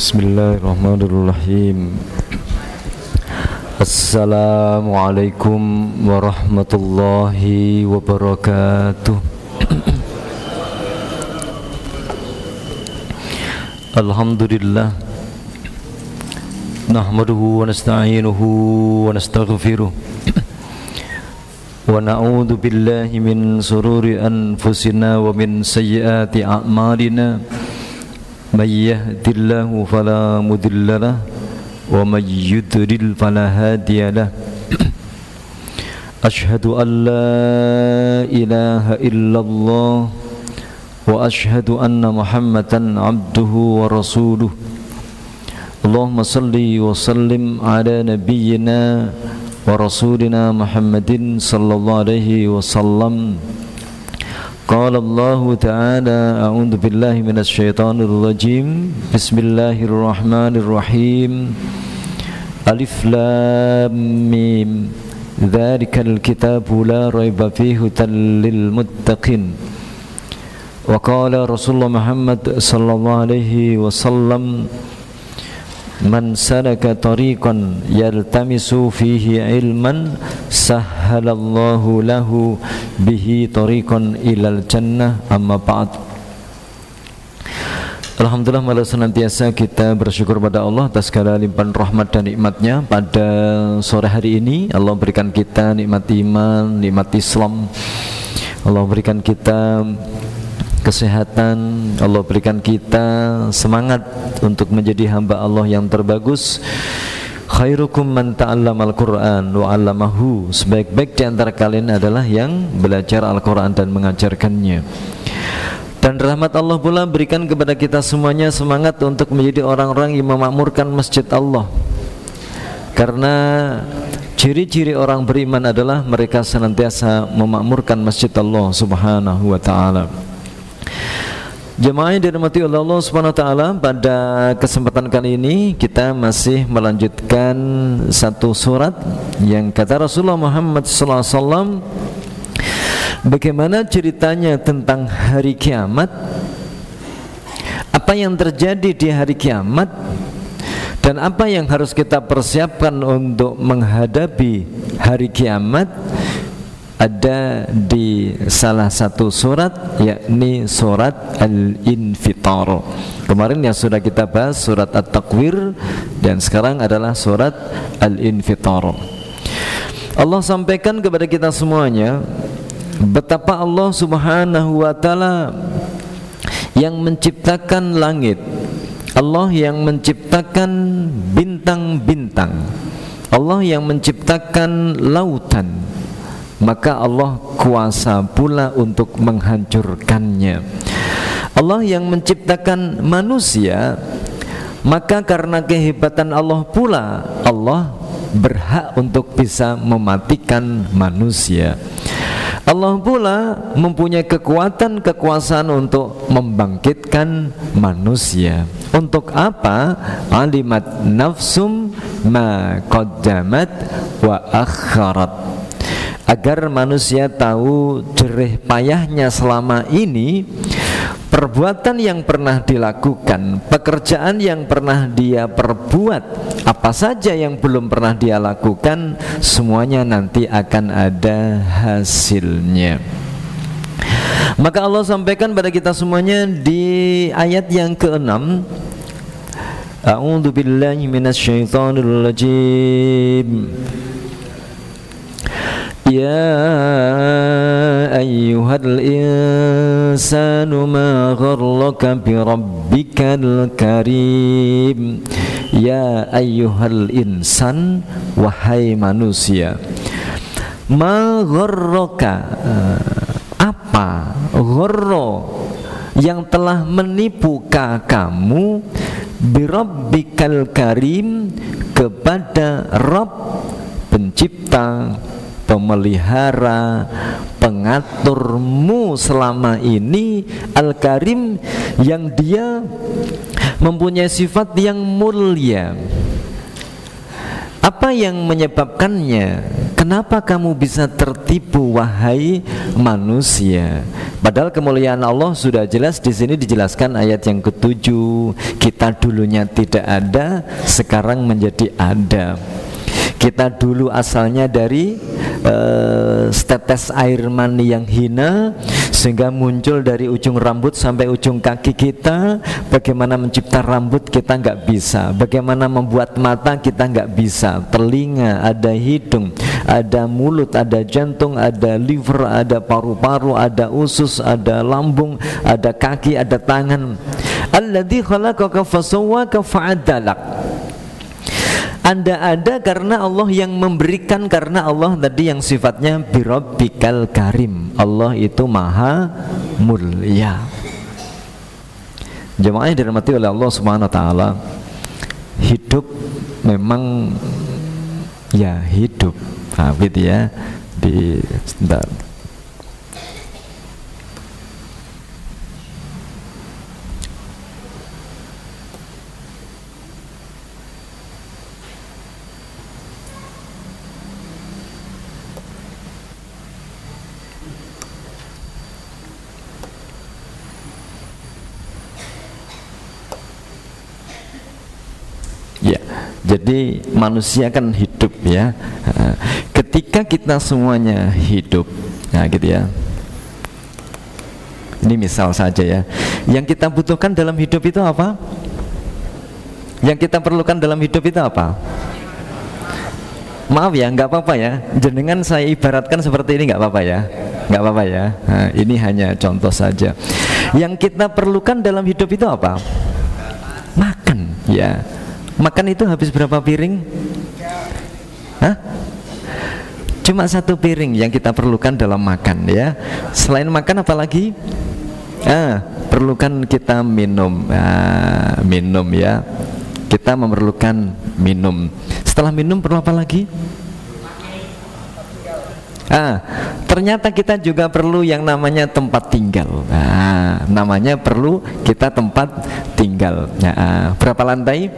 Bismillahirrahmanirrahim. Assalamualaikum warahmatullahi wabarakatuh. Alhamdulillah, nahmaduhu wa nasta'inuhu wa nastaghfiruh, wa na'udzu billahi min sururi anfusina wa min sayyiati a'malina. Man yahdihillahu fala mudilla lahu wa man yudlil fala hadiya lahu. Asyhadu an la ilaha illallah wa asyhadu anna Muhammadan abduhu wa rasuluh. Allahumma salli wa sallim ala nabiyyina wa rasulina Muhammadin sallallahu alaihi wasallam. Qala Allahu ta'ala, a'udzu billahi minasy syaithanir rajim. Bismillahirrahmanirrahim. Alif lam mim. Dzalikal kitabu la raiba fihi hudan lil muttaqin. Wa qala Rasulullah Muhammad sallallahu alaihi wasallam, man salaka tariqan yaltamisu fihi ilman sahhalallahu lahu bihi tariqan ilal jannah. Amma ba'd. Alhamdulillah, malah senantiasa kita bersyukur pada Allah atas segala limpahan rahmat dan nikmatnya. Pada sore hari ini Allah berikan kita nikmat iman, nikmat Islam. Allah berikan kita kesehatan, Allah berikan kita semangat untuk menjadi hamba Allah yang terbagus. Khairukum man ta'allamal Qur'an wa 'allamahu. Sebaik-baik di antara kalian adalah yang belajar Al-Qur'an dan mengajarkannya. Dan rahmat Allah pula berikan kepada kita semuanya semangat untuk menjadi orang-orang yang memakmurkan masjid Allah. Karena ciri-ciri orang beriman adalah mereka senantiasa memakmurkan masjid Allah Subhanahu wa ta'ala. Jemaah yang dirahmati oleh Allah Subhanahu wa ta'ala, pada kesempatan kali ini kita masih melanjutkan satu surat yang kata Rasulullah Muhammad sallallahu alaihi wasallam, bagaimana ceritanya tentang hari kiamat, apa yang terjadi di hari kiamat, dan apa yang harus kita persiapkan untuk menghadapi hari kiamat. Ada di salah satu surat, yakni surat Al-Infitar. Kemarin yang sudah kita bahas surat At-Takwir, dan sekarang adalah surat Al-Infitar. Allah sampaikan kepada kita semuanya betapa Allah Subhanahu wa ta'ala yang menciptakan langit, Allah yang menciptakan bintang-bintang, Allah yang menciptakan lautan. Maka Allah kuasa pula untuk menghancurkannya. Allah yang menciptakan manusia, maka karena kehebatan Allah pula Allah berhak untuk bisa mematikan manusia. Allah pula mempunyai kekuatan, kekuasaan untuk membangkitkan manusia. Untuk apa? Alimat nafsum ma qaddamat wa akharat. Agar manusia tahu jerih payahnya selama ini, perbuatan yang pernah dilakukan, pekerjaan yang pernah dia perbuat, apa saja yang belum pernah dia lakukan, semuanya nanti akan ada hasilnya. Maka Allah sampaikan pada kita semuanya di ayat yang ke-6, A'udzu billahi minasyaitonir rajim. Ya ayyuhal insanu ma gharraka bi rabbikal karim. Ya ayyuhal insan, wahai manusia. Ma gharraka, apa gharra yang telah menipu kamu, bi rabbikal karim, kepada Rabb pencipta, pemelihara, pengaturmu selama ini, Al-Karim, yang dia mempunyai sifat yang mulia. Apa yang menyebabkannya? Kenapa kamu bisa tertipu, wahai manusia? Padahal kemuliaan Allah sudah jelas di sini dijelaskan ayat yang ke-7. Kita dulunya tidak ada, sekarang menjadi ada. Kita dulu asalnya dari setetes air mani yang hina, sehingga muncul dari ujung rambut sampai ujung kaki kita. Bagaimana mencipta rambut kita nggak bisa, bagaimana membuat mata kita nggak bisa, telinga, ada hidung, ada mulut, ada jantung, ada liver, ada paru-paru, ada usus, ada lambung, ada kaki, ada tangan. Alladzi khalaqaka fasawwaka fa'adalak. Anda ada karena Allah yang memberikan, karena Allah tadi yang sifatnya birabbikal karim. Allah itu maha mulia. Jemaah yang dirahmati oleh Allah Subhanahu wa taala, hidup memang ya hidup. Nah, gitu ya. Sebentar. Ya, jadi manusia kan hidup ya. Ketika kita semuanya hidup, nah gitu ya. Ini misal saja ya. Yang kita butuhkan dalam hidup itu apa? Yang kita perlukan dalam hidup itu apa? Maaf ya, nggak apa-apa ya. Jenengan saya ibaratkan seperti ini nggak apa-apa ya. Nggak apa-apa ya. Nah, ini hanya contoh saja. Yang kita perlukan dalam hidup itu apa? Makan, ya. Makan itu habis berapa piring? Hah? Cuma satu piring yang kita perlukan dalam makan ya. Selain makan apa lagi? Perlukan kita minum. Minum ya. Kita memerlukan minum. Setelah minum perlu apa lagi? Ternyata kita juga perlu yang namanya tempat tinggal. Namanya perlu kita tempat tinggal. Berapa lantai?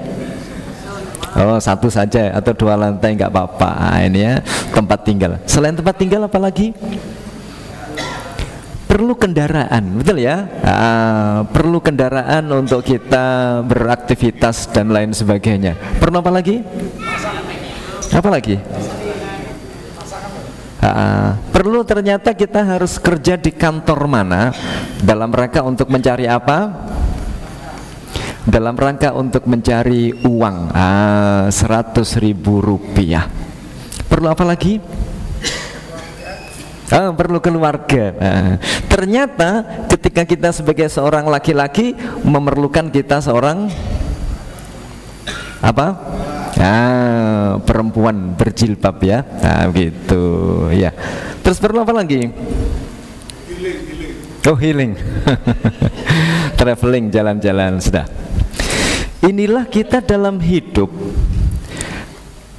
Oh, satu saja atau 2 lantai nggak apa-apa. Ini ya tempat tinggal. Selain tempat tinggal apa lagi? Perlu kendaraan, betul ya? Perlu kendaraan untuk kita beraktivitas dan lain sebagainya. Perlu apa lagi? Apa lagi? Perlu ternyata kita harus kerja di kantor mana dalam rangka untuk mencari apa? Dalam rangka untuk mencari uang 100.000 rupiah. Perlu apa lagi? Perlu keluarga. Ternyata ketika kita sebagai seorang laki-laki memerlukan kita seorang apa? Perempuan berjilbab ya. Gitu ya. Terus perlu apa lagi? Healing. Traveling, jalan-jalan sudah. Inilah kita dalam hidup.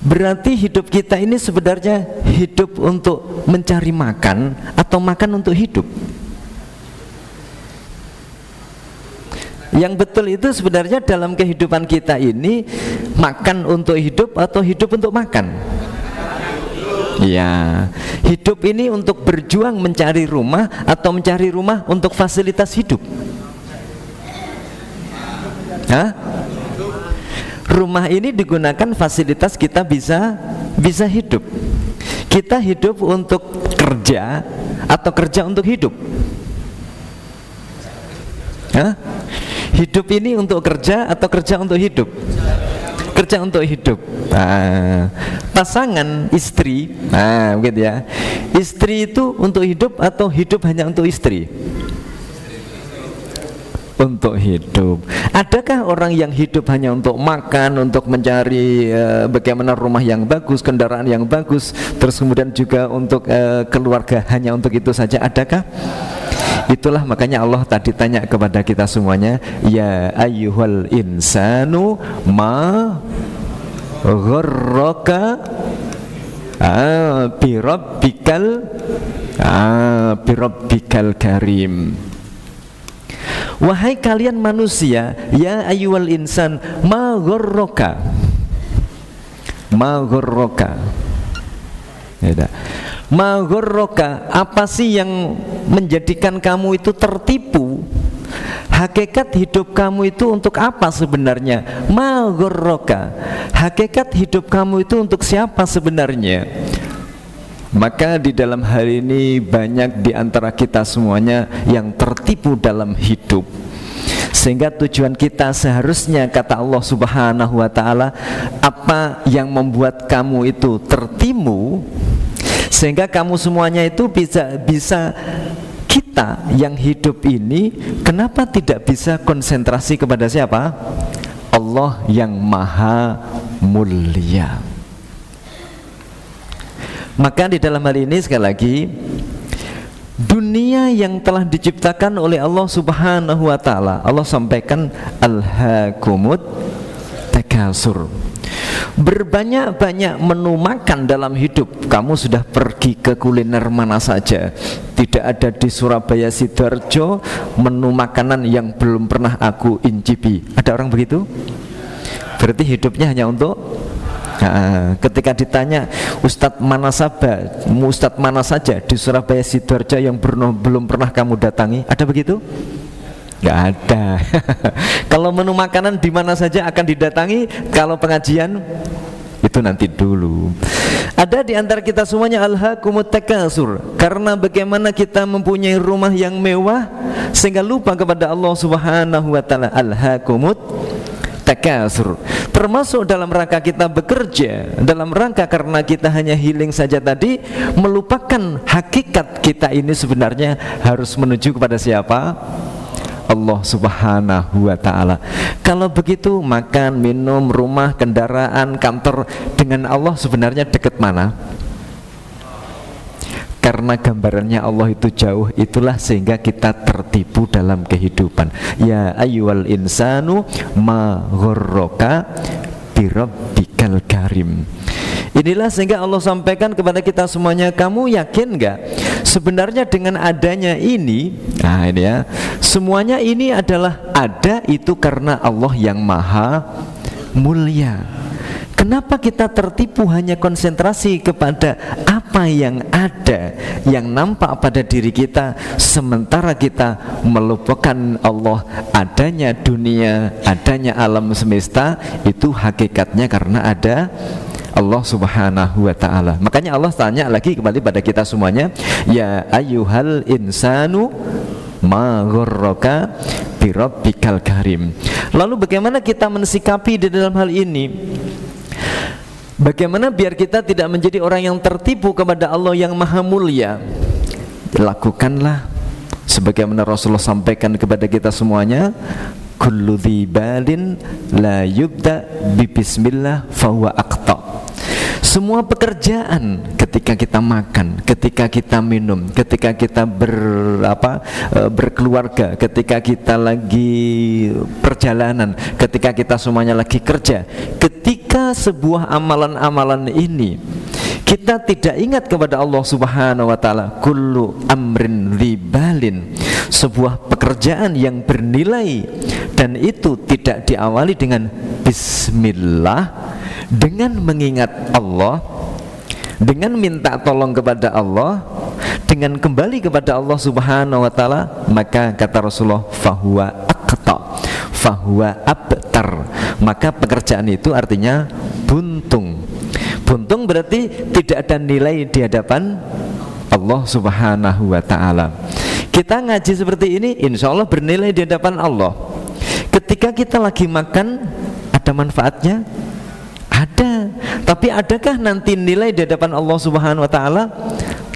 Berarti hidup kita ini sebenarnya hidup untuk mencari makan atau makan untuk hidup? Yang betul itu sebenarnya dalam kehidupan kita ini makan untuk hidup atau hidup untuk makan? Ya, hidup ini untuk berjuang mencari rumah atau mencari rumah untuk fasilitas hidup? Rumah ini digunakan fasilitas kita bisa hidup. Kita hidup untuk kerja atau kerja untuk hidup? Hidup ini untuk kerja atau kerja untuk hidup? Kerja untuk hidup. Pasangan istri, begitu ya. Istri itu untuk hidup atau hidup hanya untuk istri? Untuk hidup. Adakah orang yang hidup hanya untuk makan, untuk mencari bagaimana rumah yang bagus, kendaraan yang bagus, terus kemudian juga untuk keluarga hanya untuk itu saja? Adakah? Itulah makanya Allah tadi tanya kepada kita semuanya, ya ayyuhal insanu ma gharraka birabbikal karim. Wahai kalian manusia, ya ayyuhal insan ma gharraka. Ma ghurraka, apa sih yang menjadikan kamu itu tertipu? Hakikat hidup kamu itu untuk apa sebenarnya? Ma ghurraka, hakikat hidup kamu itu untuk siapa sebenarnya? Maka di dalam hal ini banyak di antara kita semuanya yang tertipu dalam hidup. Sehingga tujuan kita seharusnya, kata Allah Subhanahu wa ta'ala, apa yang membuat kamu itu tertipu, sehingga kamu semuanya itu bisa kita yang hidup ini, kenapa tidak bisa konsentrasi kepada siapa? Allah yang maha mulia. Maka di dalam hal ini sekali lagi, dunia yang telah diciptakan oleh Allah Subhanahu wa ta'ala, Allah sampaikan alhaakumut takasur, berbanyak-banyak menu makan dalam hidup. Kamu sudah pergi ke kuliner mana saja, tidak ada di Surabaya Sidoarjo menu makanan yang belum pernah aku incipi. Ada orang begitu? Berarti hidupnya hanya untuk ketika ditanya Ustadz mana saja di Surabaya Sidoarjo yang belum pernah kamu datangi, ada begitu? Nggak ada. Kalau menu makanan di mana saja akan didatangi, kalau pengajian itu nanti dulu. Ada di antara kita semuanya alhaakumut takasur, karena bagaimana kita mempunyai rumah yang mewah sehingga lupa kepada Allah Subhanahu wa ta'ala. Alhaakumut takasur, termasuk dalam rangka kita bekerja, dalam rangka karena kita hanya healing saja tadi, melupakan hakikat kita ini sebenarnya harus menuju kepada siapa? Allah Subhanahu wa ta'ala. Kalau begitu makan, minum, rumah, kendaraan, kantor dengan Allah sebenarnya dekat mana? Karena gambarannya Allah itu jauh, itulah sehingga kita tertipu dalam kehidupan. Ya ayyuhal insanu ma ghurraka birabbikal karim. Inilah sehingga Allah sampaikan kepada kita semuanya, kamu yakin enggak sebenarnya dengan adanya ini, nah ini ya, semuanya ini adalah ada itu karena Allah yang maha mulia. Kenapa kita tertipu hanya konsentrasi kepada apa yang ada, yang nampak pada diri kita, sementara kita melupakan Allah, adanya dunia, adanya alam semesta, itu hakikatnya karena ada Allah Subhanahu wa ta'ala. Makanya Allah tanya lagi kembali pada kita semuanya, ya ayyuhal insanu ma ghurraka birabbikal karim. Lalu bagaimana kita mensikapi di dalam hal ini? Bagaimana biar kita tidak menjadi orang yang tertipu kepada Allah yang maha mulia? Lakukanlah sebagaimana Rasulullah sampaikan kepada kita semuanya, kullu dzibalin la yubda bi bismillah fahuwa aqta. Semua pekerjaan, ketika kita makan, ketika kita minum, ketika kita berkeluarga, ketika kita lagi perjalanan, ketika kita semuanya lagi kerja, ketika sebuah amalan-amalan ini kita tidak ingat kepada Allah Subhanahu wa ta'ala, kullu amrin dzibalin, sebuah pekerjaan yang bernilai dan itu tidak diawali dengan bismillah, dengan mengingat Allah, dengan minta tolong kepada Allah, dengan kembali kepada Allah Subhanahu wa ta'ala, maka kata Rasulullah fahuwa aqta, fahuwa abtar, maka pekerjaan itu artinya buntung. Buntung berarti tidak ada nilai di hadapan Allah Subhanahu wa ta'ala. Kita ngaji seperti ini insya Allah bernilai di hadapan Allah. Ketika kita lagi makan, ada manfaatnya? Ada. Tapi adakah nanti nilai di hadapan Allah Subhanahu wa ta'ala?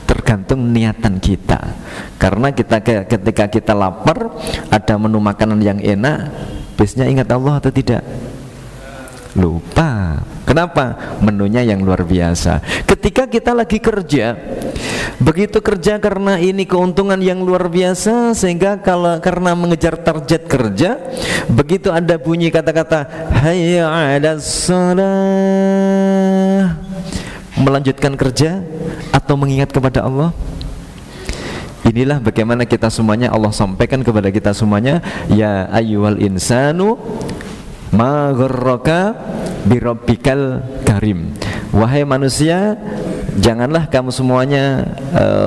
Tergantung niatan kita. Karena ketika kita lapar, ada menu makanan yang enak, biasanya ingat Allah atau tidak? Lupa. Kenapa? Menunya yang luar biasa. Ketika kita lagi kerja, begitu kerja karena ini keuntungan yang luar biasa, sehingga karena mengejar target kerja, begitu ada bunyi kata-kata hayya 'alas shalah, melanjutkan kerja atau mengingat kepada Allah. Inilah bagaimana kita semuanya, Allah sampaikan kepada kita semuanya, ya ayyuhal insanu ma ghurraka birabbikal karim. Wahai manusia, Janganlah kamu semuanya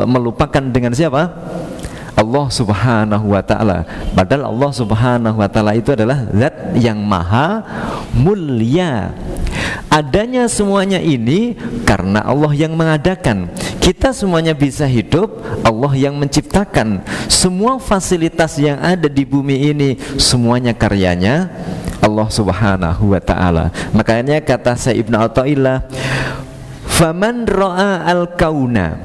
melupakan dengan siapa? Allah Subhanahu wa ta'ala. Padahal Allah Subhanahu wa ta'ala itu adalah zat yang maha mulia. Adanya semuanya ini karena Allah yang mengadakan. Kita semuanya bisa hidup, Allah yang menciptakan. Semua fasilitas yang ada di bumi ini semuanya karyanya Allah Subhanahu wa ta'ala. Makanya kata Syekh Ibnu Athaillah, faman ra'a al-kauna,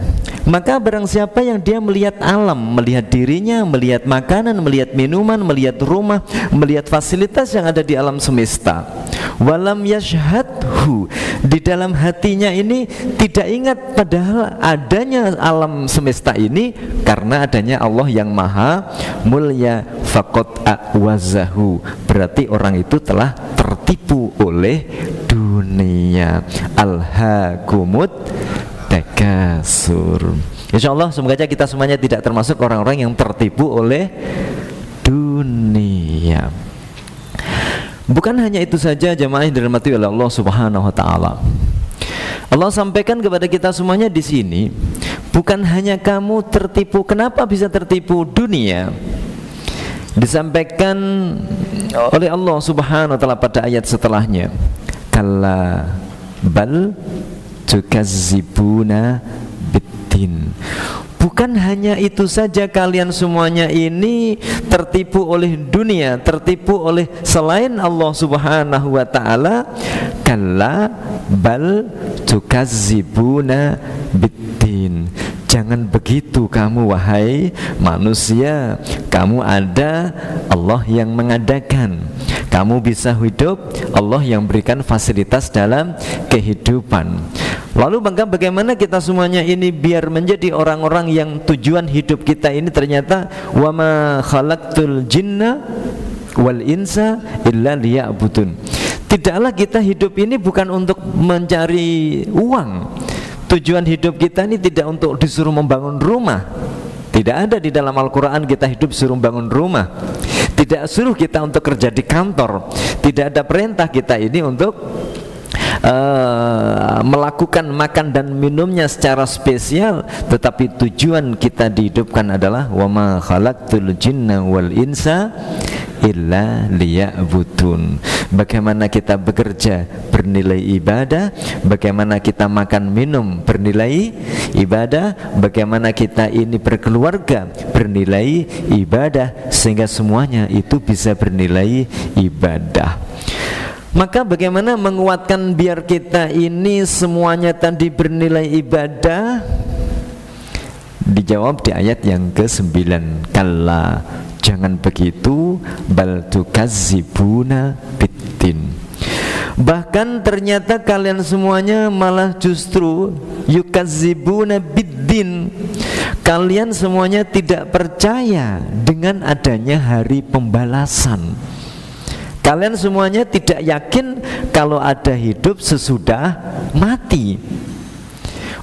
maka barang siapa yang dia melihat alam, melihat dirinya, melihat makanan, melihat minuman, melihat rumah, melihat fasilitas yang ada di alam semesta, walam yashhadhu, di dalam hatinya ini tidak ingat padahal adanya alam semesta ini karena adanya Allah yang maha mulia, faqad a'wazahu, berarti orang itu telah tertipu oleh dunia. Alhaakumut takasur. Insyaallah semoga aja kita semuanya tidak termasuk orang-orang yang tertipu oleh dunia. Bukan hanya itu saja jemaah yang dirahmati oleh Allah Subhanahu wa taala. Allah sampaikan kepada kita semuanya di sini, bukan hanya kamu tertipu. Kenapa bisa tertipu dunia? Disampaikan oleh Allah Subhanahu wa taala pada ayat setelahnya. Kalla bal tukazzibuna biddin. Bukan hanya itu saja, kalian semuanya ini tertipu oleh dunia, tertipu oleh selain Allah Subhanahu wa ta'ala. Kalla bal tukazzibuna biddin. Jangan begitu kamu wahai manusia. Kamu ada, Allah yang mengadakan. Kamu bisa hidup, Allah yang berikan fasilitas dalam kehidupan. Lalu bagaimana kita semuanya ini biar menjadi orang-orang yang tujuan hidup kita ini ternyata wa ma khalaqtul jinna wal insa illa liya'budun. Tidaklah kita hidup ini bukan untuk mencari uang. Tujuan hidup kita ini tidak untuk disuruh membangun rumah. Tidak ada di dalam Al-Quran kita hidup suruh bangun rumah. Tidak suruh kita untuk kerja di kantor. Tidak ada perintah kita ini untuk melakukan makan dan minumnya secara spesial. Tetapi tujuan kita dihidupkan adalah wa ma khalaqtul jinna wal insa illa liya'budun. Bagaimana kita bekerja bernilai ibadah, bagaimana kita makan minum bernilai ibadah, bagaimana kita ini berkeluarga bernilai ibadah, sehingga semuanya itu bisa bernilai ibadah. Maka bagaimana menguatkan biar kita ini semuanya tadi bernilai ibadah? Dijawab di ayat yang ke-9. Kalla, jangan begitu, bal tukazzibuna biddin. Bahkan ternyata kalian semuanya malah justru yukazzibuna biddin. Kalian semuanya tidak percaya dengan adanya hari pembalasan. Kalian semuanya tidak yakin kalau ada hidup sesudah mati.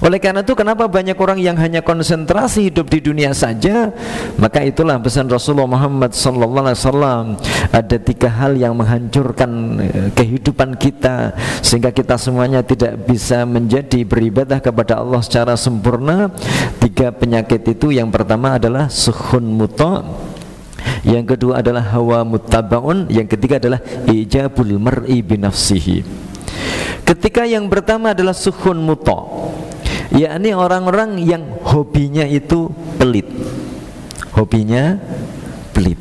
Oleh karena itu kenapa banyak orang yang hanya konsentrasi hidup di dunia saja? Maka itulah pesan Rasulullah Muhammad SAW. Ada 3 hal yang menghancurkan kehidupan kita sehingga kita semuanya tidak bisa menjadi beribadah kepada Allah secara sempurna. 3 penyakit itu, yang pertama adalah sukhun muta', yang kedua adalah hawa muttabaun, yang ketiga adalah ijabul mar'i binafsihi. Ketika yang pertama adalah sukhun muta', yakni orang-orang yang hobinya itu pelit. Hobinya pelit.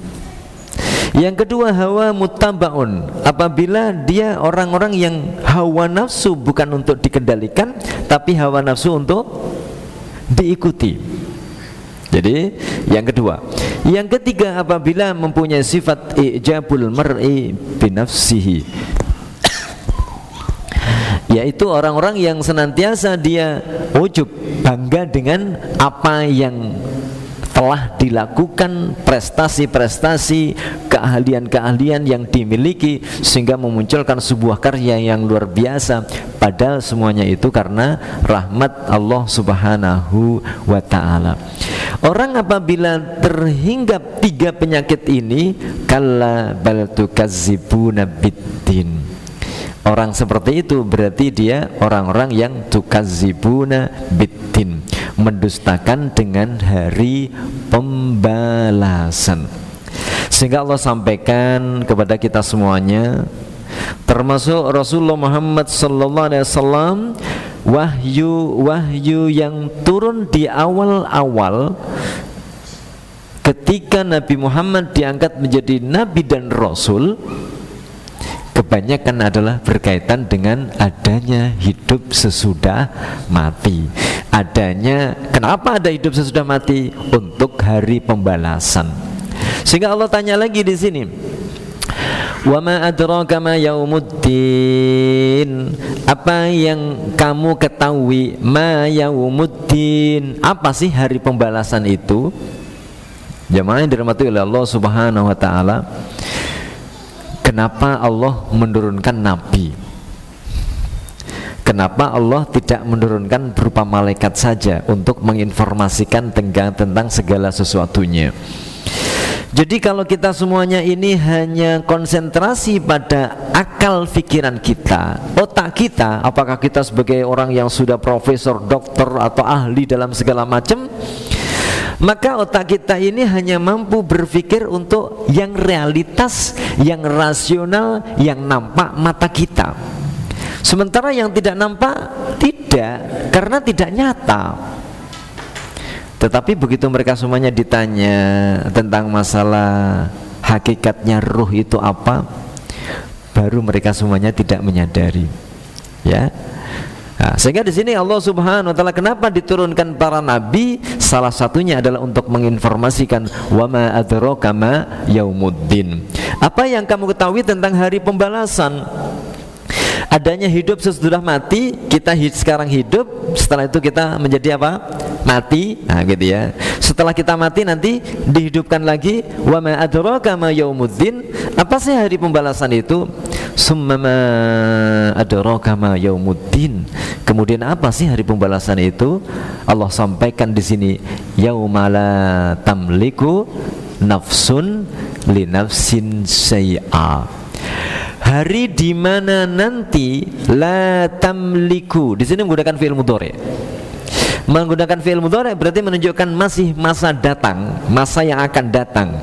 Yang kedua hawa muttabaun, apabila dia orang-orang yang hawa nafsu bukan untuk dikendalikan, tapi hawa nafsu untuk diikuti. Jadi yang kedua. Yang ketiga apabila mempunyai sifat ijabul mar'i binafsihi, yaitu orang-orang yang senantiasa dia ujub, bangga dengan apa yang telah dilakukan, prestasi-prestasi, keahlian-keahlian yang dimiliki, sehingga memunculkan sebuah karya yang luar biasa. Padahal semuanya itu karena rahmat Allah Subhanahu wa ta'ala. Orang apabila terhinggap 3 penyakit ini, kalla bal tukazzibuna biddin, Orang seperti itu berarti dia orang-orang yang tukazibuna biddin, mendustakan dengan hari pembalasan. Sehingga Allah sampaikan kepada kita semuanya, termasuk Rasulullah Muhammad sallallahu alaihi wasallam, wahyu yang turun di awal-awal ketika Nabi Muhammad diangkat menjadi nabi dan rasul, kebanyakan adalah berkaitan dengan adanya hidup sesudah mati. Kenapa ada hidup sesudah mati? Untuk hari pembalasan. Sehingga Allah tanya lagi di sini, wa ma adraka ma yaumuddin, apa yang kamu ketahui ma yaumuddin, apa sih hari pembalasan itu? Jamaah yang dirahmati oleh Allah Subhanahu wa taala, kenapa Allah menurunkan nabi? Kenapa Allah tidak menurunkan berupa malaikat saja untuk menginformasikan tentang segala sesuatunya? Jadi kalau kita semuanya ini hanya konsentrasi pada akal pikiran kita, otak kita, apakah kita sebagai orang yang sudah profesor, dokter atau ahli dalam segala macam, maka otak kita ini hanya mampu berpikir untuk yang realitas, yang rasional, yang nampak mata kita. Sementara yang tidak nampak tidak, karena tidak nyata. Tetapi begitu mereka semuanya ditanya tentang masalah hakikatnya ruh itu apa, baru mereka semuanya tidak menyadari, ya. Nah, sehingga di sini Allah Subhanahu wa taala kenapa diturunkan para nabi? Salah satunya adalah untuk menginformasikan wa ma adraka ma yaumuddin. Apa yang kamu ketahui tentang hari pembalasan? Adanya hidup sesudah mati, kita sekarang hidup, setelah itu kita menjadi apa? Mati. Nah, gitu ya. Setelah kita mati nanti dihidupkan lagi. Wa ma adraka ma yaumuddin. Apa sih hari pembalasan itu? Summa ma adraka ma yaumuddin. Kemudian apa sih hari pembalasan itu? Allah sampaikan di sini, yaumala tamliku nafsun li nafsin syai'a. Hari di mana nanti la tamliku, di sini menggunakan fi'il mudhari. Menggunakan fi'il mudhari berarti menunjukkan masih masa datang, masa yang akan datang.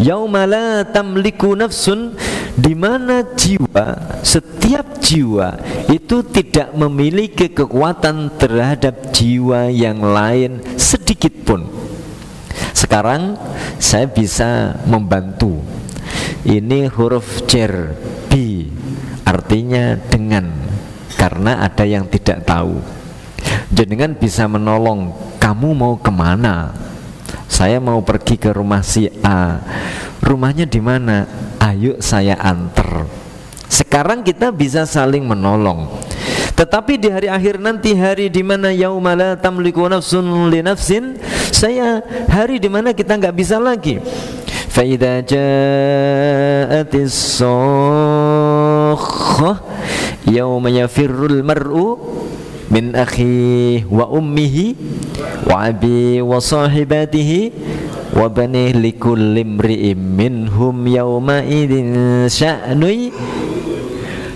Yauma la tamliku nafsun, di mana jiwa, setiap jiwa itu tidak memiliki kekuatan terhadap jiwa yang lain sedikit pun. Sekarang saya bisa membantu. Ini huruf jar bi, artinya dengan, karena ada yang tidak tahu. Jenengan bisa menolong, kamu mau kemana? Saya mau pergi ke rumah si A. Rumahnya di mana? Ayo saya antar. Sekarang kita bisa saling menolong. Tetapi di hari akhir nanti, hari di mana yauma la tamliku nafsun li nafsin, hari di mana kita nggak bisa lagi. فَإِذَا جَاءَتِ الصَّاخَّةُ يَوْمَ يَفِرُّ الْمَرْءُ مِنْ أَخِيهِ وَأُمِّهِ وَأَبِيهِ وَصَاحِبَتِهِ وَبَنِيهِ لِكُلِّ امْرِئٍ مِّنْهُمْ يَوْمَئِذٍ شَأْنٌ.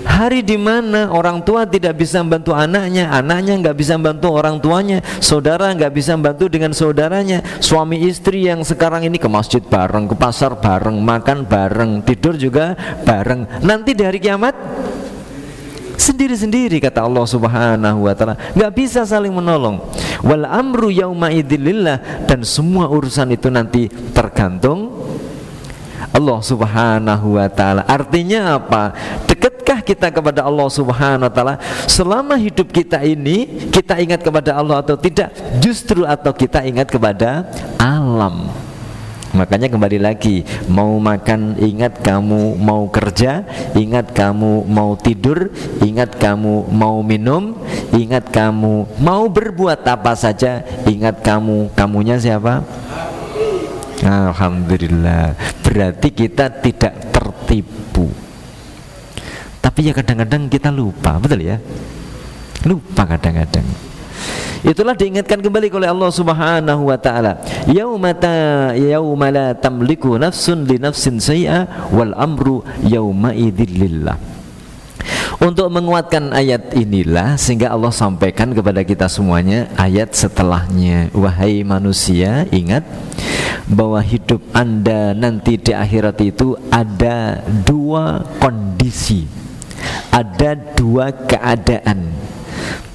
Hari di mana orang tua tidak bisa membantu anaknya, anaknya nggak bisa membantu orang tuanya, saudara nggak bisa membantu dengan saudaranya, suami istri yang sekarang ini ke masjid bareng, ke pasar bareng, makan bareng, tidur juga bareng. Nanti di hari kiamat sendiri-sendiri, kata Allah Subhanahu wa taala, nggak bisa saling menolong. Wal amru yauma idzilillah, dan semua urusan itu nanti tergantung Allah Subhanahu wa taala. Artinya apa? Dekatkah kita kepada Allah Subhanahu wa taala selama hidup kita ini? Kita ingat kepada Allah atau tidak? Justru atau kita ingat kepada alam. Makanya kembali lagi, mau makan ingat kamu mau kerja, ingat kamu mau tidur, ingat kamu mau minum, ingat kamu mau berbuat apa saja, ingat kamunya siapa? Alhamdulillah. Berarti kita tidak tertipu. Tapi ya kadang-kadang kita lupa, betul ya? Lupa kadang-kadang. Itulah diingatkan kembali oleh Allah Subhanahu wa taala. Yauma la tamliku nafsun li nafsin syai'a wal amru yauma idzil lillah. Untuk menguatkan ayat inilah sehingga Allah sampaikan kepada kita semuanya ayat setelahnya. Wahai manusia, ingat bahwa hidup Anda nanti di akhirat itu ada dua kondisi, ada dua keadaan.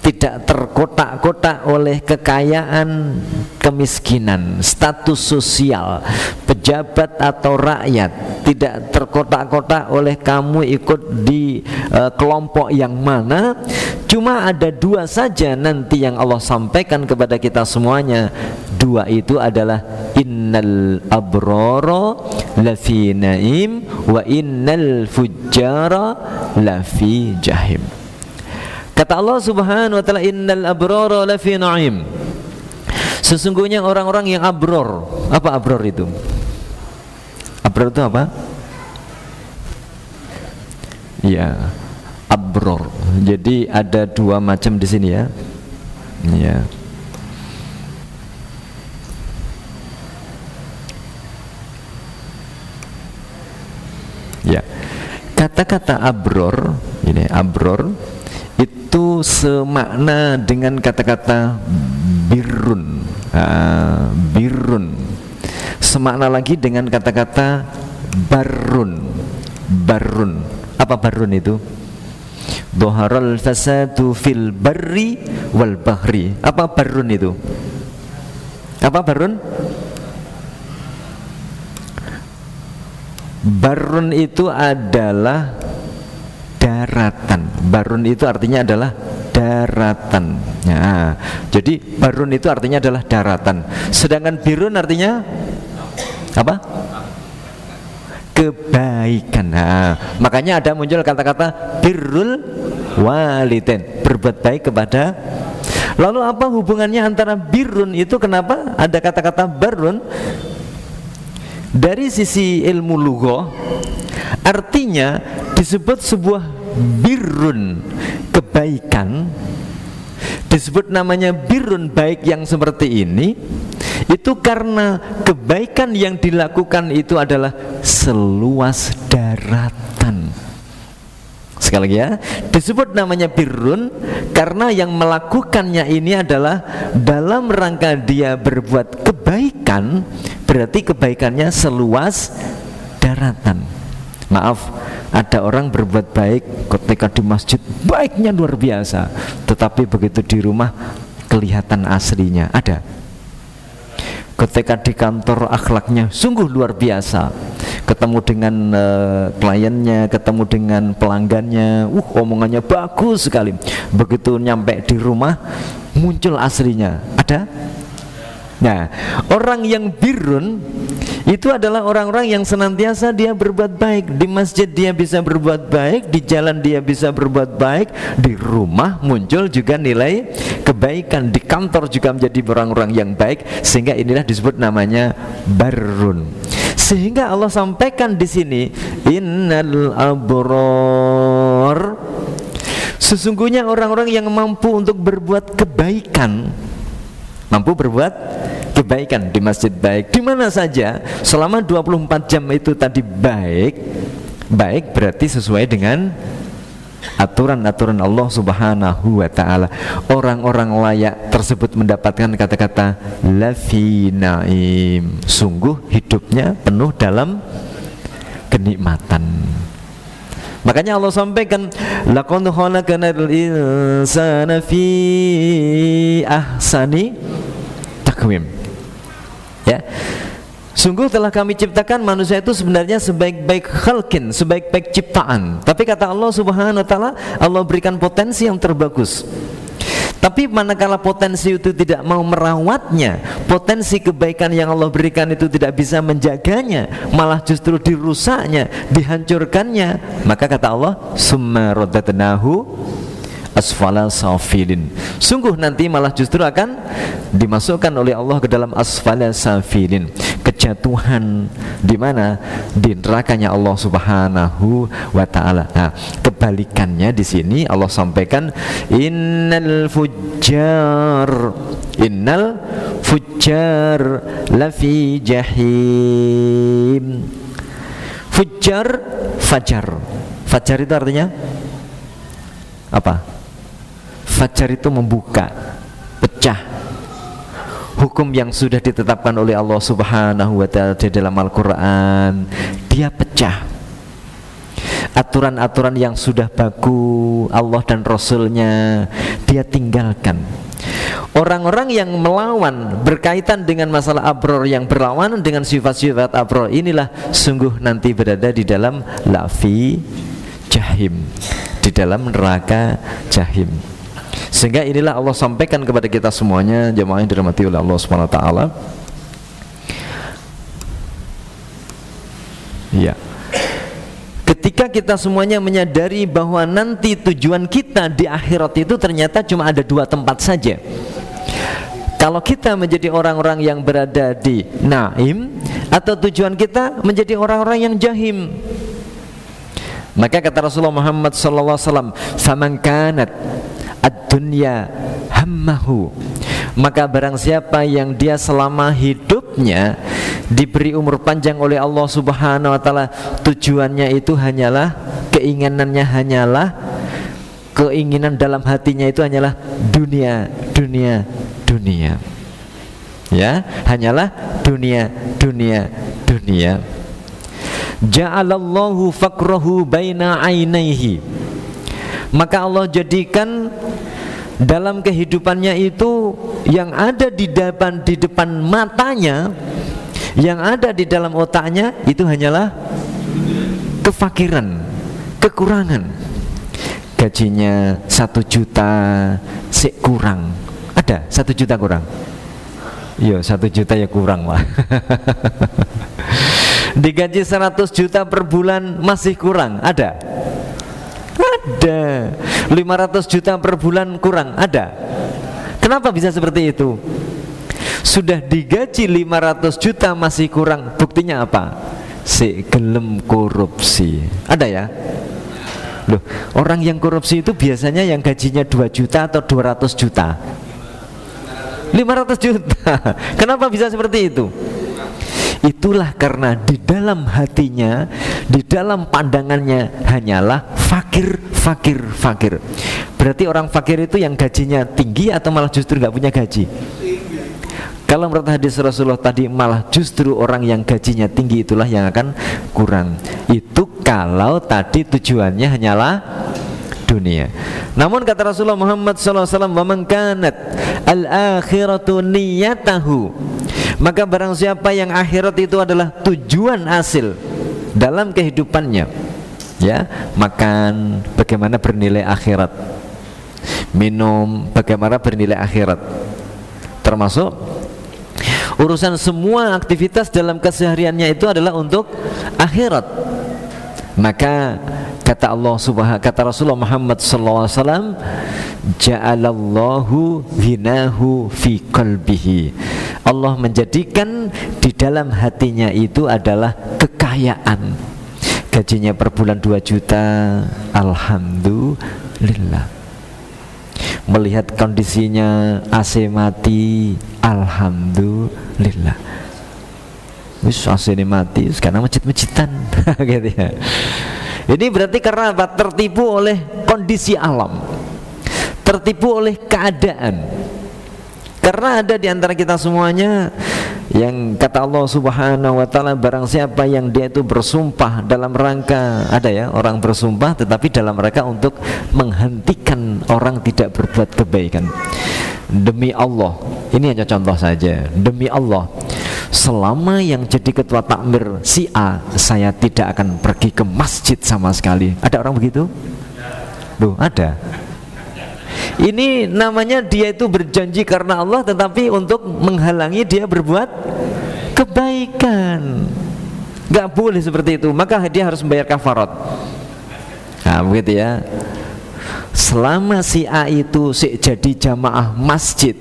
Tidak terkotak-kotak oleh kekayaan, kemiskinan, status sosial, pejabat atau rakyat. Tidak terkotak-kotak oleh kamu ikut di kelompok yang mana. Cuma ada dua saja nanti yang Allah sampaikan kepada kita semuanya. Dua itu adalah innal abrara lafi naim wa innal fujjara lafi jahim. Kata Allah Subhanahu wa taala, innal abrara lafi na'im. Sesungguhnya orang-orang yang abror. Apa abror itu? Abror itu apa? Ya, abror. Jadi ada dua macam di sini ya. Ya. Ya. Kata-kata abror, ini abror itu semakna dengan kata-kata birrun. Birrun semakna lagi dengan kata-kata barrun. Barrun, apa barrun itu? Dhaharal fasadu fil barri wal bahri. Apa barrun itu? Apa barrun? Barrun itu adalah daratan. Barun itu artinya adalah daratan. Nah, jadi barun itu artinya adalah daratan. Sedangkan birun artinya apa? Kebaikan. Nah, makanya ada muncul kata-kata birrul walidain, berbuat baik kepada. Lalu apa hubungannya antara birun itu? Kenapa ada kata-kata barun? Dari sisi ilmu lughah, artinya disebut sebuah birrun, kebaikan, disebut namanya birrun, baik yang seperti ini, itu karena kebaikan yang dilakukan itu adalah seluas daratan. Sekali lagi ya, disebut namanya birrun karena yang melakukannya ini adalah dalam rangka dia berbuat kebaikan, berarti kebaikannya seluas daratan. Maaf, ada orang berbuat baik ketika di masjid baiknya luar biasa, tetapi begitu di rumah kelihatan aslinya. Ada. Ketika di kantor akhlaknya sungguh luar biasa, ketemu dengan kliennya, ketemu dengan pelanggannya, omongannya bagus sekali. Begitu nyampe di rumah muncul aslinya. Ada? Nah, orang yang birrun itu adalah orang-orang yang senantiasa dia berbuat baik. Di masjid dia bisa berbuat baik, di jalan dia bisa berbuat baik, di rumah muncul juga nilai kebaikan, di kantor juga menjadi orang-orang yang baik, sehingga inilah disebut namanya barrun. Sehingga Allah sampaikan di sini, innal abror, sesungguhnya orang-orang yang mampu untuk berbuat kebaikan, mampu berbuat kebaikan di masjid baik, di mana saja selama 24 jam itu tadi baik. Baik berarti sesuai dengan aturan-aturan Allah Subhanahu wa ta'ala. Orang-orang layak tersebut mendapatkan kata-kata lafi naim, sungguh hidupnya penuh dalam kenikmatan. Makanya Allah sampaikan, laqad khalaqnal insana fi ahsani taqwim. Ya, sungguh telah kami ciptakan manusia itu sebenarnya sebaik-baik khalqin, sebaik-baik ciptaan. Tapi kata Allah Subhanahu wa ta'ala, Allah berikan potensi yang terbagus. Tapi manakala potensi itu tidak mau merawatnya, potensi kebaikan yang Allah berikan itu tidak bisa menjaganya, malah justru dirusaknya, dihancurkannya, maka kata Allah, summa radadnahu asfala safilin, sungguh nanti malah justru akan dimasukkan oleh Allah ke dalam asfala safilin, kejatuhan di mana? Di nerakanya Allah Subhanahu wa ta'ala. Nah, kebalikannya di sini Allah sampaikan innal fujjar lafi jahim. Fujjar, fajar. Fajar itu artinya Apa? Fajar itu membuka, pecah hukum yang sudah ditetapkan oleh Allah Subhanahu wa ta'ala di dalam Al-Quran. Dia pecah aturan-aturan yang sudah baku Allah dan Rasulnya, dia tinggalkan. Orang-orang yang melawan berkaitan dengan masalah abror, yang berlawanan dengan sifat-sifat abror, inilah sungguh nanti berada di dalam lafi jahim, di dalam neraka jahim. Sehingga inilah Allah sampaikan kepada kita semuanya, jemaah yang dirahmati oleh Allah Subhanahu wa taala. Ya. Ketika kita semuanya menyadari bahwa nanti tujuan kita di akhirat itu ternyata cuma ada dua tempat saja. Kalau kita menjadi orang-orang yang berada di naim, atau tujuan kita menjadi orang-orang yang jahim. Maka kata Rasulullah Muhammad SAW, "Faman kanat ad-dunya hammahu," maka barang siapa yang dia selama hidupnya diberi umur panjang oleh Allah Subhanahu wa ta'ala, tujuannya itu hanyalah, keinginannya hanyalah, keinginan dalam hatinya itu hanyalah dunia, dunia, dunia. Ya, hanyalah dunia, dunia, dunia. Ja'alallahu faqrahu baina ainaihi, maka Allah jadikan dalam kehidupannya itu yang ada di depan matanya, yang ada di dalam otaknya itu hanyalah kefakiran, kekurangan. Gajinya 1 juta sik kurang. Ada 1 juta kurang? Iya, 1 juta ya kurang lah. Digaji 100 juta per bulan masih kurang? Ada? Ada. 500 juta per bulan kurang? Ada. Kenapa bisa seperti itu? Sudah digaji 500 juta masih kurang, buktinya apa? Si gelem korupsi. Ada ya? Loh, orang yang korupsi itu biasanya yang gajinya 2 juta atau 200 juta? 500 juta. Kenapa bisa seperti itu? Itulah karena di dalam hatinya, di dalam pandangannya hanyalah fakir, fakir, fakir. Berarti orang fakir itu yang gajinya tinggi atau malah justru nggak punya gaji? Kalau menurut hadis Rasulullah tadi, malah justru orang yang gajinya tinggi itulah yang akan kurang. Itu kalau tadi tujuannya hanyalah dunia. Namun kata Rasulullah Muhammad SAW, "Wa man kanat al-akhiratu niyatahu," maka barang siapa yang akhirat itu adalah tujuan hasil dalam kehidupannya, ya, makan bagaimana bernilai akhirat, minum bagaimana bernilai akhirat, termasuk urusan semua aktivitas dalam kesehariannya itu adalah untuk akhirat. Maka kata Allah kata Rasulullah Muhammad SAW, "Ja'alallahu ghinahu fi qalbihi," Allah menjadikan di dalam hatinya itu adalah kekayaan. Gajinya per bulan 2 juta, alhamdulillah. Melihat kondisinya AC mati, alhamdulillah. Wis AC ini mati, sekarang masjid-masjidan gitu ya. Ini berarti karena apa? Tertipu oleh kondisi alam, tertipu oleh keadaan. Karena ada di antara kita semuanya yang kata Allah Subhanahu wa ta'ala, barang siapa yang dia itu bersumpah dalam rangka, ada ya orang bersumpah tetapi dalam rangka untuk menghentikan orang tidak berbuat kebaikan. Demi Allah, ini hanya contoh saja, demi Allah, selama yang jadi ketua takmir si A, saya tidak akan pergi ke masjid sama sekali. Ada orang begitu? Loh, ada. Ini namanya dia itu berjanji karena Allah tetapi untuk menghalangi dia berbuat kebaikan. Gak boleh seperti itu, maka dia harus membayar kafarat. Nah begitu ya. Selama si A itu jadi jamaah masjid,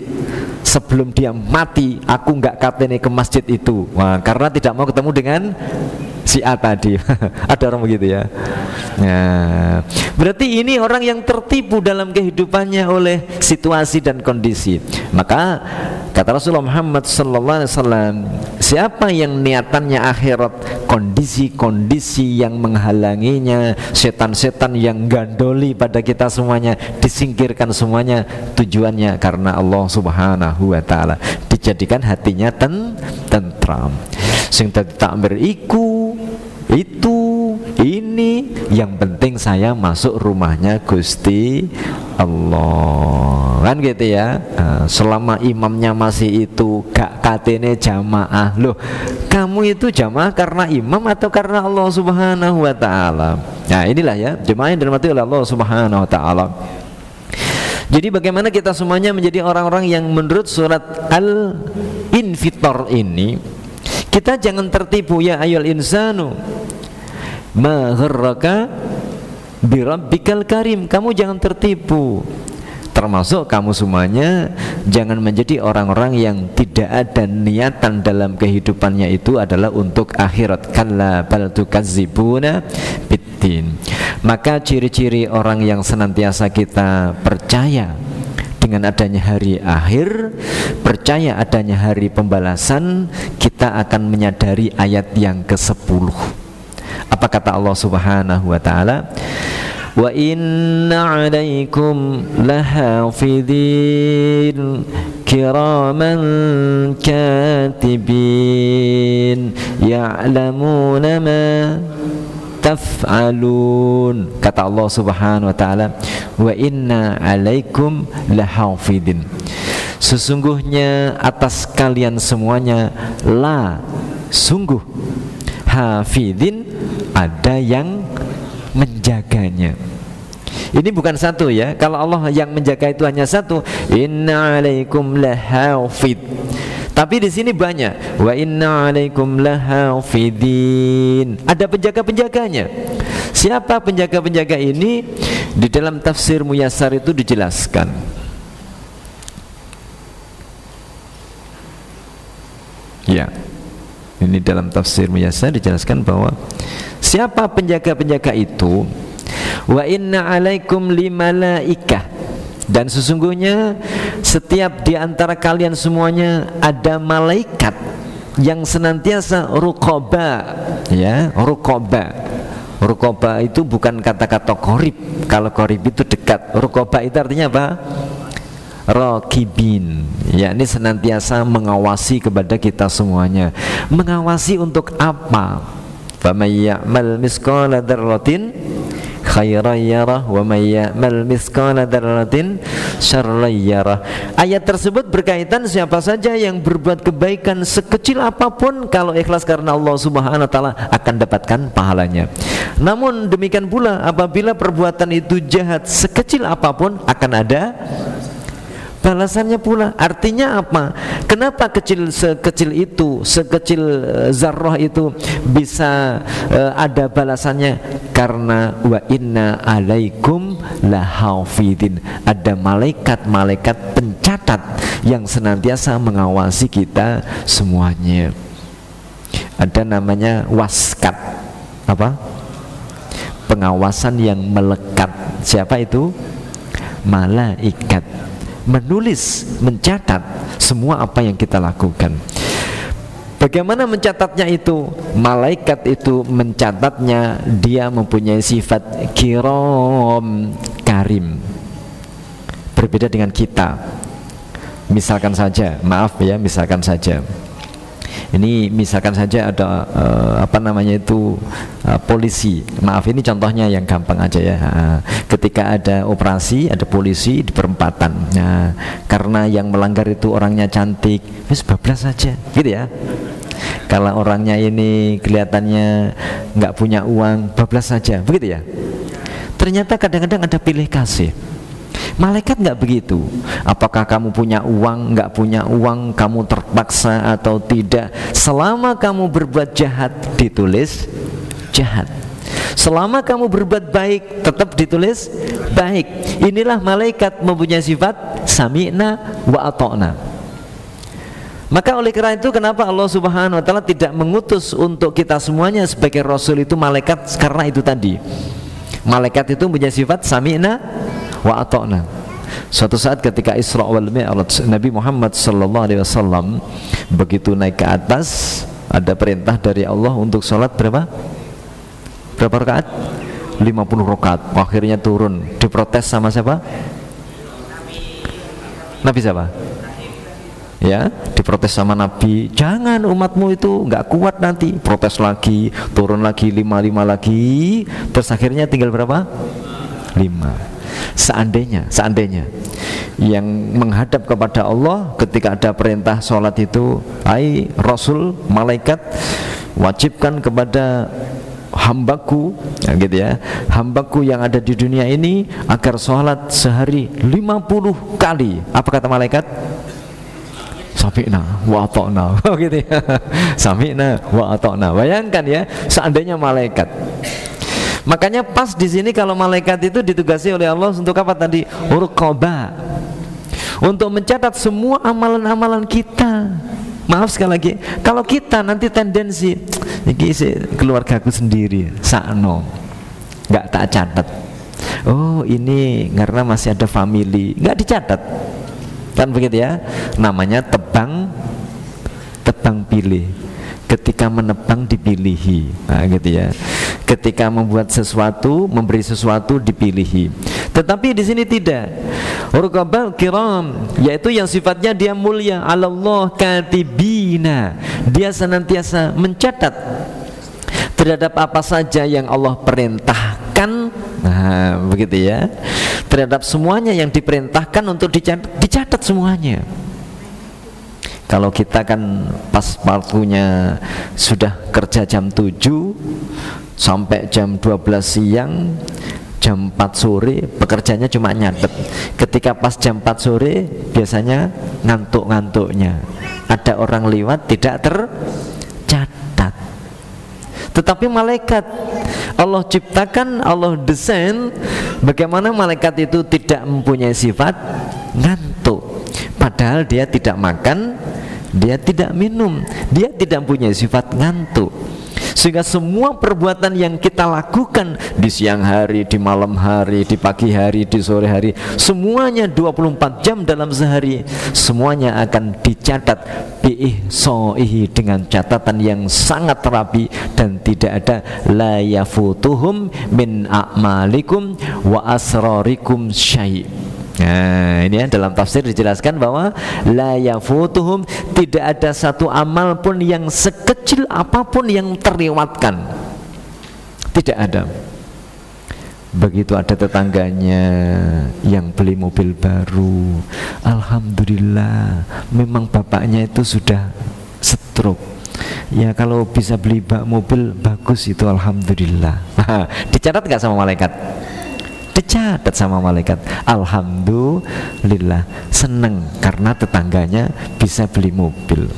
sebelum dia mati aku nggak katanya ke masjid itu. Wah, karena tidak mau ketemu dengan si A tadi. Ada orang begitu ya. Nah, berarti ini orang yang tertipu dalam kehidupannya oleh situasi dan kondisi. Maka Kata Rasulullah Muhammad sallallahu alaihi wasallam, siapa yang niatannya akhirat, kondisi-kondisi yang menghalanginya, setan-setan yang gandoli pada kita semuanya disingkirkan semuanya, tujuannya karena Allah Subhanahu wa taala, dijadikan hatinya tentram. Sing dadi takmir iku itu ini, yang penting saya masuk rumahnya Gusti Allah, kan gitu ya. Selama imamnya masih itu gak katene jamaah, loh kamu itu jamaah karena imam atau karena Allah Subhanahu wa taala? Nah inilah ya jemaah yang dirahmati oleh Allah Subhanahu wa taala. Jadi bagaimana kita semuanya menjadi orang-orang yang menurut surat Al-Infitar ini, kita jangan tertipu. Ya ayyuhal insanu ma gharraka birabbikal karim, kamu jangan tertipu. Termasuk kamu semuanya jangan menjadi orang-orang yang tidak ada niatan dalam kehidupannya itu adalah untuk akhirat. Kalla bal tukazzibuna biddin. Maka ciri-ciri orang yang senantiasa kita percaya dengan adanya hari akhir, percaya adanya hari pembalasan, kita akan menyadari ayat yang ke-10. Apa kata Allah Subhanahu wa taala? Wa inna 'alaikum lahafidhin kiraman katibin ya'lamuna ma taf'alun. Kata Allah Subhanahu wa taala, wa inna 'alaikum lahafidhin, sesungguhnya atas kalian semuanya, la sungguh, hafidhin ada yang menjaganya. Ini bukan satu ya. Kalau Allah yang menjaga itu hanya satu, inna alaikum lahafid. Tapi di sini banyak, wa inna alaikum lahafidin. Ada penjaga-penjaganya. Siapa penjaga-penjaga ini? Di dalam tafsir Muyassar itu dijelaskan. Ya. Ini dalam tafsir Muyassar dijelaskan bahwa siapa penjaga-penjaga itu? Wa inna alaikum limalaikah, dan sesungguhnya setiap di antara kalian semuanya ada malaikat yang senantiasa ruqaba, ya, ruqaba. Ruqaba itu bukan kata-kata qorib. Kalau qorib itu dekat, ruqaba itu artinya apa? Raqibin, yakni senantiasa mengawasi kepada kita semuanya. Mengawasi untuk apa? Faman ya'mal misqala dzarratin khairan yarah wa may ya'mal misqala dzarratin syarran yarah. Ayat tersebut berkaitan siapa saja yang berbuat kebaikan sekecil apapun, kalau ikhlas karena Allah Subhanahu wa taala akan dapatkan pahalanya. Namun demikian pula apabila perbuatan itu jahat sekecil apapun akan ada balasannya pula. Artinya apa? Kenapa sekecil itu, sekecil zarrah itu bisa ada balasannya? Karena wa inna alaikum lahafidin, ada malaikat-malaikat pencatat yang senantiasa mengawasi kita semuanya. Ada namanya waskat. Apa? Pengawasan yang melekat. Siapa itu? Malaikat. Menulis, mencatat semua apa yang kita lakukan. Bagaimana mencatatnya itu? Malaikat itu mencatatnya, dia mempunyai sifat kiram karim. Berbeda dengan kita. Misalkan saja, maaf ya, misalkan saja. Ini misalkan saja ada polisi. Maaf, ini contohnya yang gampang aja ya. Ketika ada operasi, ada polisi di perempatan. Nah, karena yang melanggar itu orangnya cantik, wis bablas saja, gitu ya. Kalau orangnya ini kelihatannya nggak punya uang, bablas saja, begitu ya. Ternyata kadang-kadang ada pilih kasih. Malaikat nggak begitu. Apakah kamu punya uang, nggak punya uang, kamu terpaksa atau tidak, selama kamu berbuat jahat ditulis jahat. Selama kamu berbuat baik tetap ditulis baik. Inilah malaikat mempunyai sifat sami'na wa ata'na. Maka oleh karena itu kenapa Allah Subhanahu wa taala tidak mengutus untuk kita semuanya sebagai rasul itu malaikat? Karena itu tadi. Malaikat itu punya sifat sami'na wa ata'na. Suatu saat ketika Isra wal Mi'raj, Nabi Muhammad sallallahu alaihi wasallam begitu naik ke atas, ada perintah dari Allah untuk sholat berapa rakaat? 50 rakaat. Akhirnya turun, diprotes sama siapa? Nabi siapa? Ya, diprotes sama Nabi, jangan, umatmu itu nggak kuat nanti. Protes lagi, turun lagi, 5 lagi, terus akhirnya tinggal berapa? 5. Seandainya yang menghadap kepada Allah ketika ada perintah sholat itu, hai Rasul, malaikat, wajibkan kepada hambaku, ya gitu ya, hambaku yang ada di dunia ini agar sholat sehari 50 kali. Apa kata malaikat? Sami'na wa ata'na. Gitu ya. Sami'na wa ata'na. Bayangkan ya, seandainya malaikat. Makanya pas di sini kalau malaikat itu ditugasi oleh Allah untuk apa tadi? Urqaba. Untuk mencatat semua amalan-amalan kita. Maaf sekali lagi, kalau kita nanti tendensi iki keluargaku sendiri, sakno, nggak tak catat. Oh ini karena masih ada family, nggak dicatat. Kan begitu ya? Namanya tebang pilih. Ketika menebang dipilihi, nah, gitu ya. Ketika membuat sesuatu, memberi sesuatu dipilihi. Tetapi di sini tidak. Urqabal kiram, yaitu yang sifatnya dia mulia. Allah katibina, dia senantiasa mencatat terhadap apa saja yang Allah perintahkan. Nah, begitu ya. Terhadap semuanya yang diperintahkan untuk dicatat semuanya. Kalau kita kan pas waktunya sudah kerja jam 7 sampai jam 12 siang, jam 4 sore pekerjanya cuma nyatet. Ketika pas jam 4 sore biasanya ngantuk-ngantuknya, ada orang lewat tidak tercatat. Tetapi malaikat Allah ciptakan, Allah desain bagaimana malaikat itu tidak mempunyai sifat ngantuk. Padahal dia tidak makan, dia tidak minum, dia tidak punya sifat ngantuk. Sehingga semua perbuatan yang kita lakukan di siang hari, di malam hari, di pagi hari, di sore hari, semuanya 24 jam dalam sehari, semuanya akan dicatat bi'ihso'ihi, dengan catatan yang sangat rapi dan tidak ada la yafutuhum min a'malikum wa asrarikum syai'. Nah ini ya, dalam tafsir dijelaskan bahwa la yafutuhum, tidak ada satu amal pun yang sekecil apapun yang terlewatkan, tidak ada. Begitu ada tetangganya yang beli mobil baru, alhamdulillah, memang bapaknya itu sudah stroke. Ya kalau bisa beli mobil bagus itu alhamdulillah. Dicatat gak sama malaikat? Dicatat sama malaikat. Alhamdulillah, seneng karena tetangganya bisa beli mobil.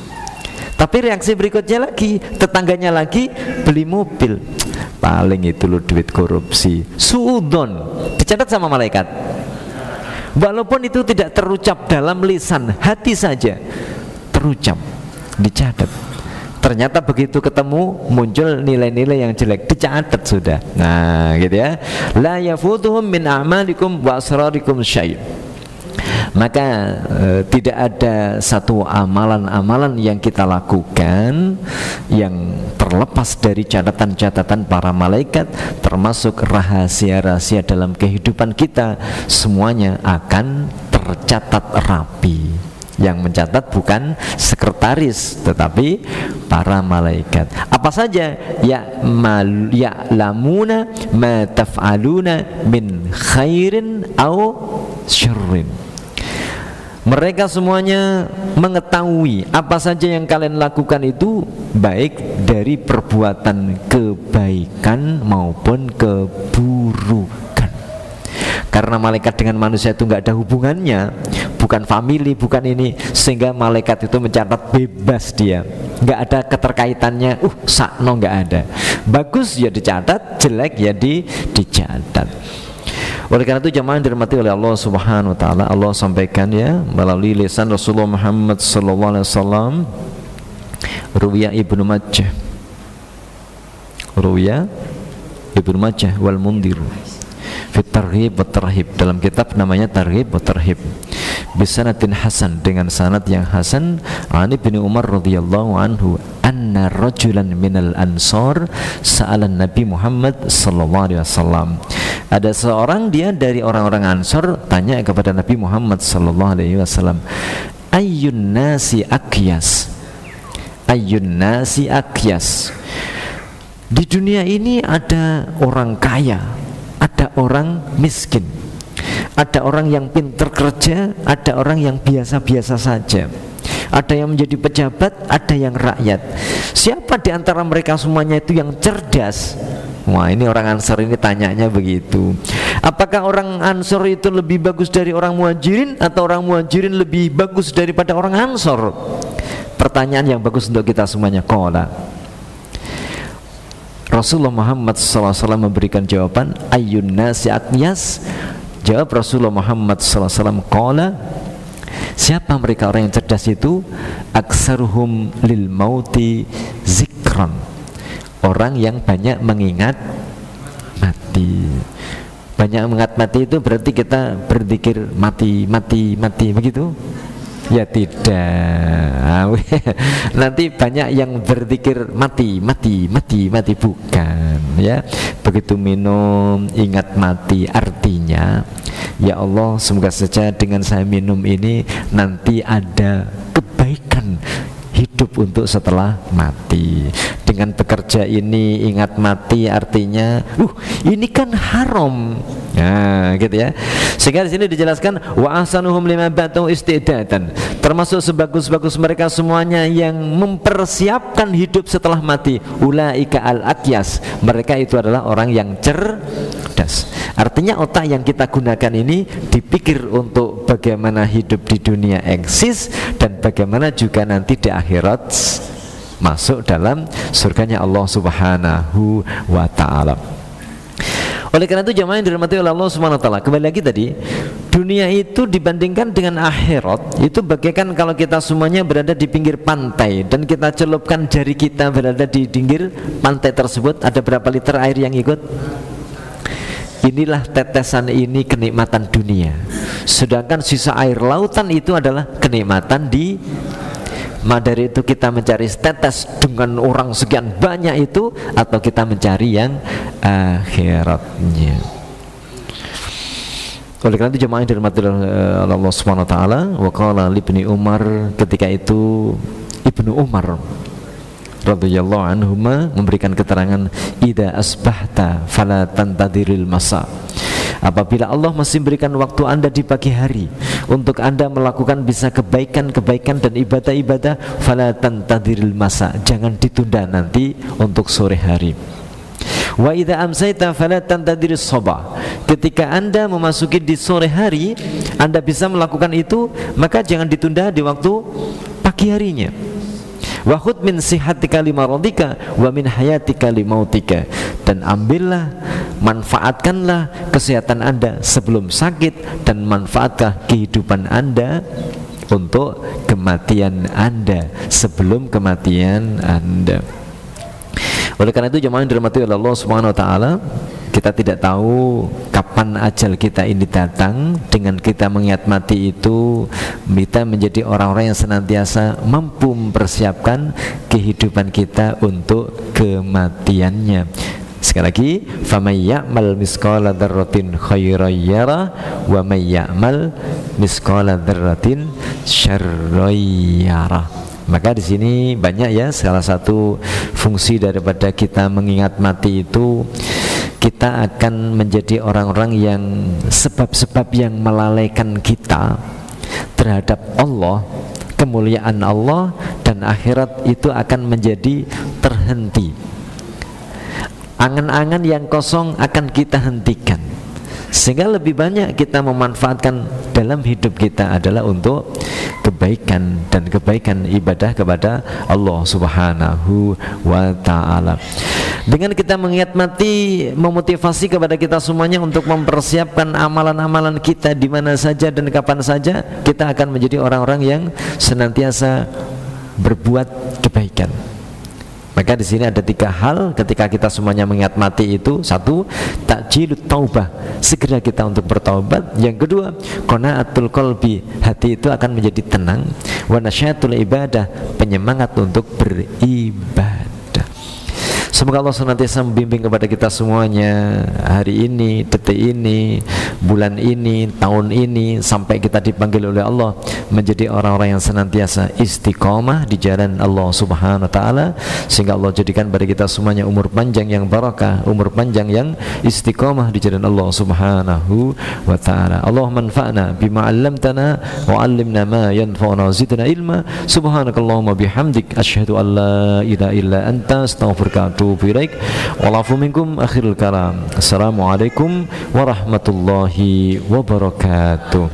Tapi reaksi berikutnya lagi, tetangganya lagi beli mobil, paling itu loh duit korupsi, suudon, dicatat sama malaikat. Walaupun itu tidak terucap dalam lisan, hati saja terucap, dicatat. Ternyata begitu ketemu muncul nilai-nilai yang jelek, dicatat sudah. Nah gitu ya, la yafutuhum min a'malikum wa asrarikum syai'. Maka tidak ada satu amalan-amalan yang kita lakukan yang terlepas dari catatan-catatan para malaikat, termasuk rahasia-rahasia dalam kehidupan kita, semuanya akan tercatat rapi. Yang mencatat bukan sekretaris tetapi para malaikat. Apa saja? Ya'lamuna ma taf'aluna min khairin au syarrin. Mereka semuanya mengetahui apa saja yang kalian lakukan itu, baik dari perbuatan kebaikan maupun keburukan. Karena malaikat dengan manusia itu nggak ada hubungannya, bukan family, bukan ini, sehingga malaikat itu mencatat bebas dia, nggak ada keterkaitannya. Sakno nggak ada. Bagus ya dicatat, jelek ya dicatat. Oleh karena itu jemaah yang dirahmati oleh Allah Subhanahu wa taala, Allah sampaikan ya melalui lisan Rasulullah Muhammad sallallahu alaihi wasallam, Ruwiya Ibnu Majah wal Mundhir fit targhib wa tarhib, dalam kitab namanya Targhib wa Tarhib, bisanatin hasan, dengan sanad yang hasan, an Ibnu Umar radhiyallahu anhu anna rajulan minal ansor sa'alan Nabi Muhammad sallallahu alaihi wasallam. Ada seorang dia dari orang-orang Ansor tanya kepada Nabi Muhammad sallallahu alaihi wasallam, ayyun nasi akyas, ayyun nasi akyas. Di dunia ini ada orang kaya, ada orang miskin, ada orang yang pintar kerja, ada orang yang biasa-biasa saja, ada yang menjadi pejabat, ada yang rakyat. Siapa di antara mereka semuanya itu yang cerdas? Wah, ini orang Ansor ini tanyanya begitu. Apakah orang Ansor itu lebih bagus dari orang Muhajirin, atau orang Muhajirin lebih bagus daripada orang Ansor? Pertanyaan yang bagus untuk kita semuanya. Qala, Rasulullah Muhammad SAW memberikan jawaban, ayyun nasi aqyas. Jawab Rasulullah Muhammad SAW, qala, siapa mereka orang yang cerdas itu? Aksaruhum lil mauti zikran, orang yang banyak mengingat mati. Banyak mengingat mati itu berarti kita berzikir mati, mati, mati, begitu? Ya tidak. Nanti banyak yang berzikir mati, mati, mati, mati, bukan ya. Begitu minum ingat mati, artinya ya Allah, semoga saja dengan saya minum ini nanti ada kebaikan hidup untuk setelah mati. Dengan bekerja ini ingat mati, artinya ini kan haram. Nah, gitu ya. Sehingga di sini dijelaskan wa ahsanuhum lima batu istidadan, termasuk sebagus-bagus mereka semuanya yang mempersiapkan hidup setelah mati. Ulaika al-aqyas, mereka itu adalah orang yang cerdas. Artinya otak yang kita gunakan ini dipikir untuk bagaimana hidup di dunia eksis dan bagaimana juga nanti di akhirat masuk dalam surganya Allah Subhanahu wa ta'ala. Oleh karena itu jamaah yang dirahmati oleh Allah Subhanahu wa ta'ala, kembali lagi tadi, dunia itu dibandingkan dengan akhirat itu bagaikan kalau kita semuanya berada di pinggir pantai dan kita celupkan jari kita berada di pinggir pantai tersebut, ada berapa liter air yang ikut? Inilah tetesan ini kenikmatan dunia. Sedangkan sisa air lautan itu adalah kenikmatan di dari itu kita mencari tetes dengan orang sekian banyak itu, atau kita mencari yang akhiratnya. Oleh karena itu jemaah yang dirahmati Allah Subhanahu wa taala, wa qala Ibnu Umar, ketika itu Ibnu Umar radhiyallahu anhuma memberikan keterangan, idza asbahta fala tantadiril masa. Apabila Allah masih berikan waktu Anda di pagi hari untuk Anda melakukan bisa kebaikan-kebaikan dan ibadah-ibadah, fala tantadiril masa, jangan ditunda nanti untuk sore hari. Wa idza amsayta fala tantadiris sabah, ketika Anda memasuki di sore hari Anda bisa melakukan itu, maka jangan ditunda di waktu pagi harinya. Wa khudh min sihatika limaradika wa min hayatika limautika, dan ambillah, manfaatkanlah kesehatan Anda sebelum sakit, dan manfaatkan kehidupan Anda untuk kematian Anda sebelum kematian Anda. Oleh karena itu jemaah yang dirahmati oleh Allah Subhanahu wa taala, kita tidak tahu kapan ajal kita ini datang. Dengan kita mengingat mati itu, kita menjadi orang-orang yang senantiasa mampu mempersiapkan kehidupan kita untuk kematiannya. Sekali lagi, faman ya'mal misqala dzarratin khairan yara wa may ya'mal misqala dzarratin syarran yara. Maka di sini banyak ya, salah satu fungsi daripada kita mengingat mati itu, kita akan menjadi orang-orang yang sebab-sebab yang melalaikan kita terhadap Allah, kemuliaan Allah dan akhirat itu akan menjadi terhenti. Angan-angan yang kosong akan kita hentikan, sehingga lebih banyak kita memanfaatkan dalam hidup kita adalah untuk kebaikan dan kebaikan ibadah kepada Allah Subhanahu wa ta'ala. Dengan kita mengingat mati, memotivasi kepada kita semuanya untuk mempersiapkan amalan-amalan kita di mana saja dan kapan saja, kita akan menjadi orang-orang yang senantiasa berbuat kebaikan. Maka di sini ada 3 hal ketika kita semuanya mengingat mati itu. Satu, takjilut taubah, segera kita untuk bertaubat. Yang kedua, qanaatul qalbi, hati itu akan menjadi tenang. Wa nasyatul ibadah, penyemangat untuk beribadah. Semoga Allah senantiasa membimbing kepada kita semuanya hari ini, detik ini, bulan ini, tahun ini, sampai kita dipanggil oleh Allah menjadi orang-orang yang senantiasa istiqomah di jalan Allah Subhanahu wa taala, sehingga Allah jadikan pada kita semuanya umur panjang yang barakah, umur panjang yang istiqomah di jalan Allah Subhanahu wa taala. Allahumma anfa'na bima 'allamtana wa 'allimna ma yanfa'una wa zidna ilma. Subhanakallahumma bihamdik asyhadu an la ilaha illa anta astaghfiruka walafu minkum akhirul kalam. Assalamualaikum warahmatullahi wabarakatuh.